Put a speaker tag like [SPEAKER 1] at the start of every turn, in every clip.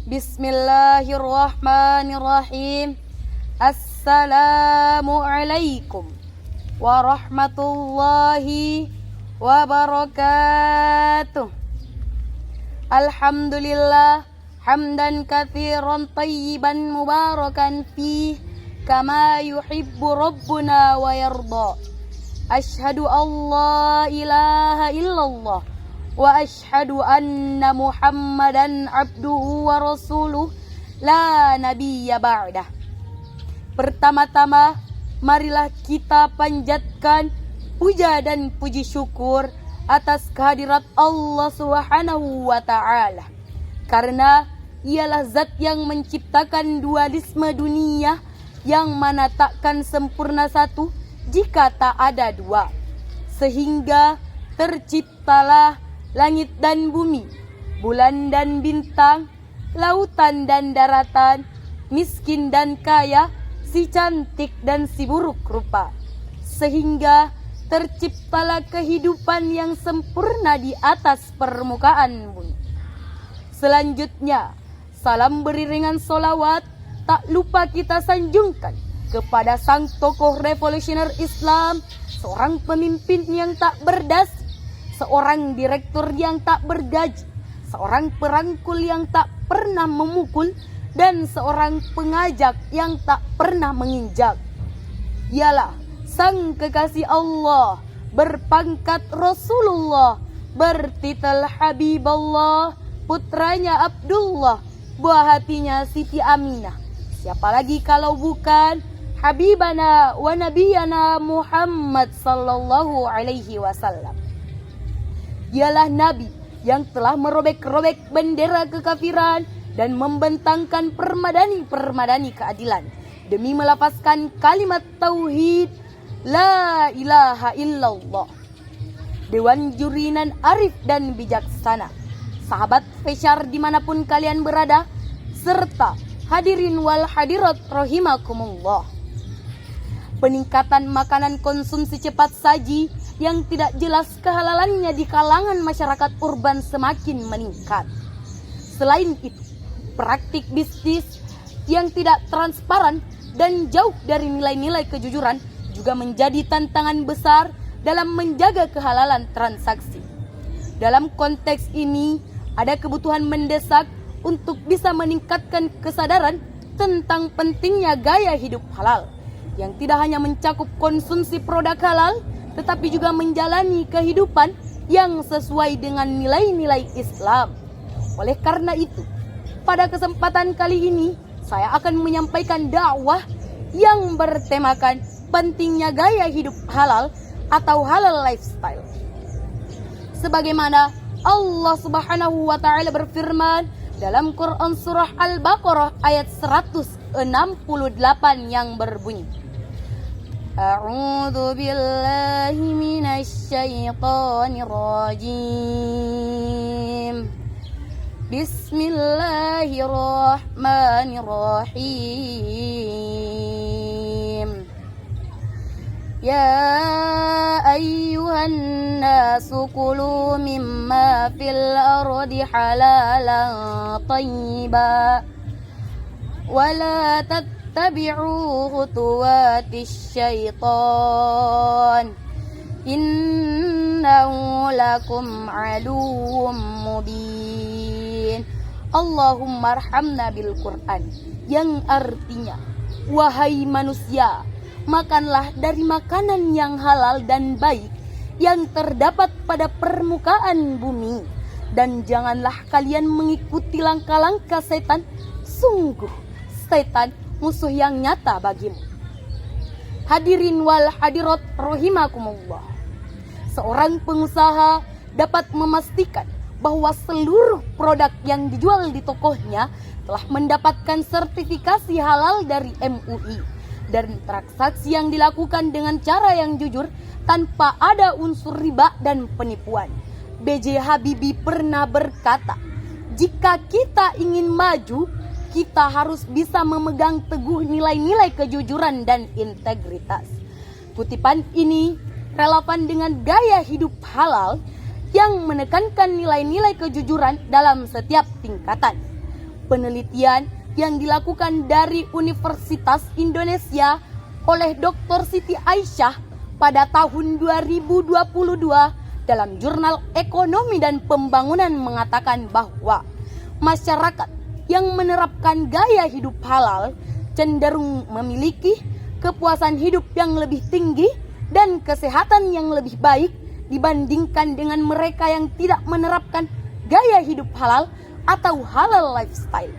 [SPEAKER 1] Bismillahirrahmanirrahim. Assalamualaikum warahmatullahi wabarakatuh. Alhamdulillah hamdan katsiran tayyiban mubarakan fih kama yuhibbu rabbuna wa yarda. Asyhadu an la ilaha illallah wa asyhadu anna Muhammadan abduhu wa rasuluh la nabiyya ba'dah. Pertama-tama marilah kita panjatkan puja dan puji syukur atas kehadirat Allah Subhanahu wa ta'ala, karena ialah zat yang menciptakan dualisme dunia, yang mana takkan sempurna satu jika tak ada dua, sehingga terciptalah langit dan bumi, bulan dan bintang, lautan dan daratan, miskin dan kaya, si cantik dan si buruk rupa, sehingga terciptalah kehidupan yang sempurna di atas permukaan bumi. Selanjutnya, salam beriringan solawat tak lupa kita sanjungkan kepada sang tokoh revolusioner Islam, seorang pemimpin yang tak berdasi, seorang direktur yang tak bergaji, seorang perangkul yang tak pernah memukul, dan seorang pengajak yang tak pernah menginjak. Ialah sang kekasih Allah, berpangkat Rasulullah, bertitel Habiballah, putranya Abdullah, buah hatinya Siti Aminah. Siapa lagi kalau bukan Habibana wa Nabiyana Muhammad sallallahu alaihi wasallam. Ialah Nabi yang telah merobek-robek bendera kekafiran dan membentangkan permadani keadilan demi melafazkan kalimat tauhid la ilaha illallah. Dewan jurinan arif dan bijaksana, sahabat Fesyar dimanapun kalian berada, serta hadirin wal hadirat rahimakumullah. Peningkatan makanan konsumsi cepat saji yang tidak jelas kehalalannya di kalangan masyarakat urban semakin meningkat. Selain itu, praktik bisnis yang tidak transparan dan jauh dari nilai-nilai kejujuran juga menjadi tantangan besar dalam menjaga kehalalan transaksi. Dalam konteks ini, ada kebutuhan mendesak untuk bisa meningkatkan kesadaran tentang pentingnya gaya hidup halal, yang tidak hanya mencakup konsumsi produk halal, tetapi juga menjalani kehidupan yang sesuai dengan nilai-nilai Islam. Oleh karena itu, pada kesempatan kali ini, saya akan menyampaikan dakwah yang bertemakan pentingnya gaya hidup halal atau halal lifestyle. Sebagaimana Allah Subhanahu wa ta'ala berfirman dalam Quran surah Al-Baqarah ayat 168 yang berbunyi, A'udzu billahi minasy syaithanir rajim. Bismillahirrahmanirrahim. Ya ayyuhan nasu kulu mimma fil ardi halalan thayyiban wa la tattabi'u khutuwatis syaitan innahu lakum aduwwum mubin. Allahumma arhamna bil Quran, yang artinya, wahai manusia, makanlah dari makanan yang halal dan baik yang terdapat pada permukaan bumi, dan janganlah kalian mengikuti langkah-langkah setan. Sungguh setan musuh yang nyata bagimu. Hadirin wal hadirat rahimakumullah. Seorang pengusaha dapat memastikan bahwa seluruh produk yang dijual di tokonya telah mendapatkan sertifikasi halal dari MUI, dan transaksi yang dilakukan dengan cara yang jujur tanpa ada unsur riba dan penipuan. B.J. Habibie pernah berkata, jika kita ingin maju, kita harus bisa memegang teguh nilai-nilai kejujuran dan integritas. Kutipan ini relevan dengan gaya hidup halal yang menekankan nilai-nilai kejujuran dalam setiap tingkatan. Penelitian yang dilakukan dari Universitas Indonesia oleh Dr. Siti Aisyah pada tahun 2022 dalam jurnal Ekonomi dan Pembangunan mengatakan bahwa masyarakat yang menerapkan gaya hidup halal cenderung memiliki kepuasan hidup yang lebih tinggi dan kesehatan yang lebih baik dibandingkan dengan mereka yang tidak menerapkan gaya hidup halal atau halal lifestyle.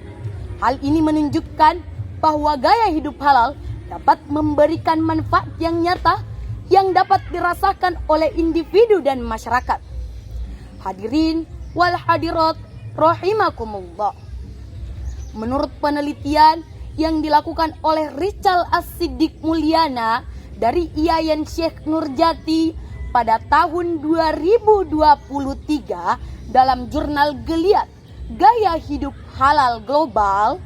[SPEAKER 1] Hal ini menunjukkan bahwa gaya hidup halal dapat memberikan manfaat yang nyata yang dapat dirasakan oleh individu dan masyarakat. Hadirin wal hadirat rahimakumullah. Menurut penelitian yang dilakukan oleh Richal As-Siddiq Mulyana dari IAIN Syekh Nurjati pada tahun 2023 dalam jurnal Geliat Gaya Hidup Halal Global,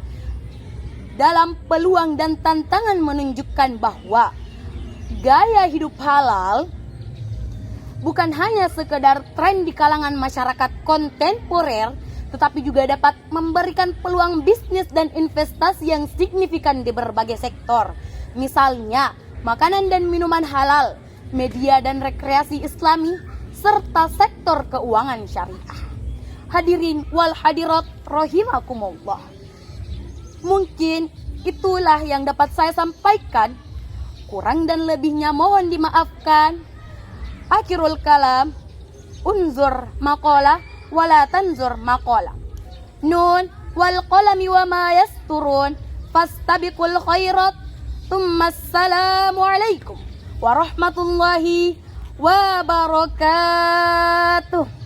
[SPEAKER 1] dalam peluang dan tantangan menunjukkan bahwa gaya hidup halal bukan hanya sekedar tren di kalangan masyarakat kontemporer, tetapi juga dapat memberikan peluang bisnis dan investasi yang signifikan di berbagai sektor. Misalnya, makanan dan minuman halal, media dan rekreasi islami, serta sektor keuangan syariah. Hadirin wal hadirat rahimakumullah. Mungkin itulah yang dapat saya sampaikan. Kurang dan lebihnya mohon dimaafkan. Akhirul kalam, unzur maqala wala tanzur maqala. Nun wal qalami wa ma yasturun fastabiqul khairat. Assalamu alaikum warahmatullahi wabarakatuh.